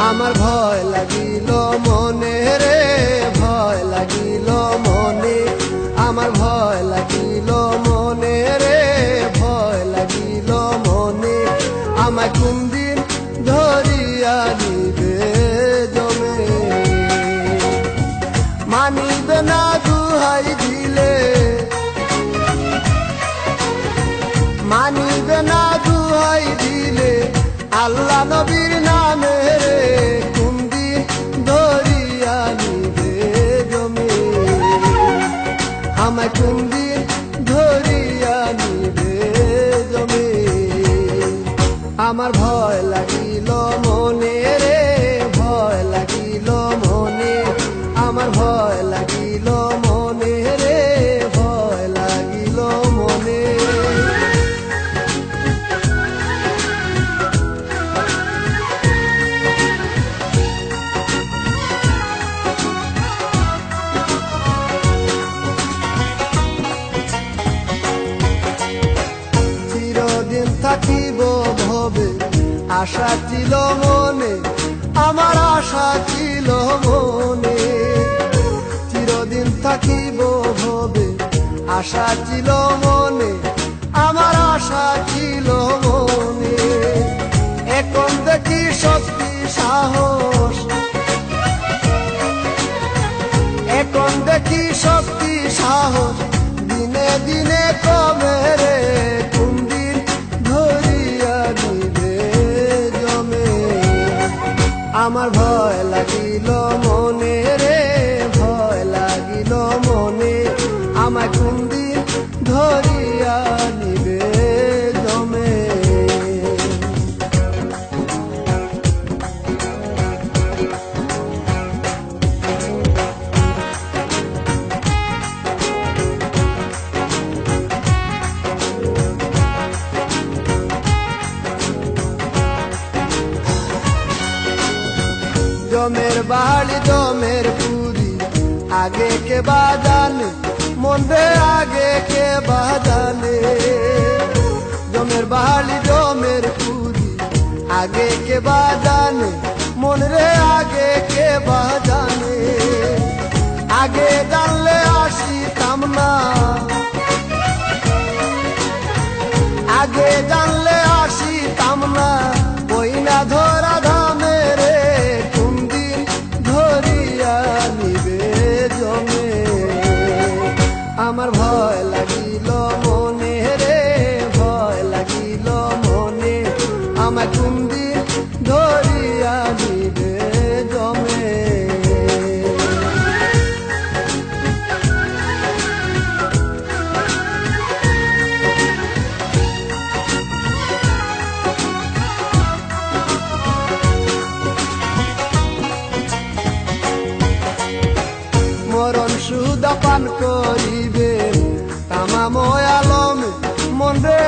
আমার ভয় লাগিল মনে রে, ভয় লাগিল মনে, আমার ভয় লাগিল মনে রে, ভয় লাগিল মনে, আমায় কোন দিন ধরিয়া নিবে জমে। মানিবে না দুহাই দিলে, মানিবে না দুহাই দিলে, আল্লাহ নবীর নামে রে, কোন দিন ধরিয়া নিবে জমে, আমায় কোন দিন ধরিয়া নিবে জমে। আমার ভয় লাগিল মনে রে, ভয় লাগিল মনে, আমার ভয় লাগিল মনে রে, ভয় লাগিল মনে। চিরদিন থাকিব ভবে, আশা ছিল মনে, আমার আশা ছিল মনে। চিরদিন থাকিব ভবে, আশা ছিল মনে, আমার আশা ছিল মনে। এখন দেখি শক্তি সাহস, এখন দেখি শক্তি সাহস দিনে দিনে কমে রে, কোন দিন ধরিয়া নিবে জমে। আমার ভয় লাগিল মনে রে, ভয় লাগিল মনে, আমায় কোন দিন ধরিয়া নিবে জমে। জমের বাড়ি জমের পুরি, আগে কে বাজানে মন রে, আগে কে বাজানে। জমের বাড়ি জমের পুরি, আগে কে বাজানে মন রে, আগে কে বাজানে। আগে জানলে আসিতাম না, আগে জানলে আসিতাম না, ওই না ধরা ধামে রে, কোন দিন ধরিয়া নিবে জমে। আমার ভয় লাগিল মনে রে, ভয় লাগিল মনে, আমার কোন দিন ধরিয়া নিবে জমে। মরণ সুদা পান করিবে তামাম আলমে, মন রে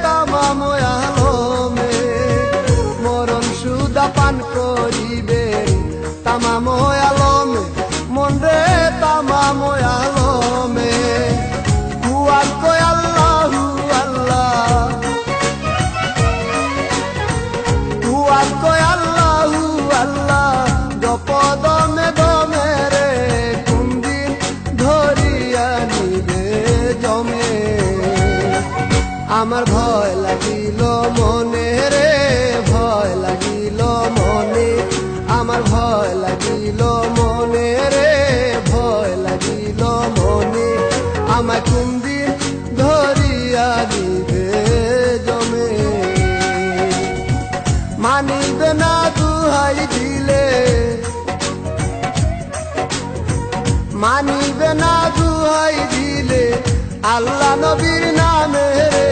তামাম আলমে। মরণ সুদা পান করিবে তামাম আলমে, মন রে তামাম আলমে। হুয়ার কয় আল্লাহু আল্লাহ, হুয়ার কয় আল্লাহু আল্লাহ, জপ দমে দমে রে, কোন দিন ধরিয়া নিবে জমে। আমার ভয় লাগিল মনে রে, ভয় লাগিল মনে, আমার ভয় লাগিল মনে রে, ভয় লাগিল মনে, আমায় কোন দিন ধরিয়া নিবে জমে। মানিবে না দুহাই দিলে, মানিবে না দুহাই দিলে, আল্লাহ নবীর নামে রে,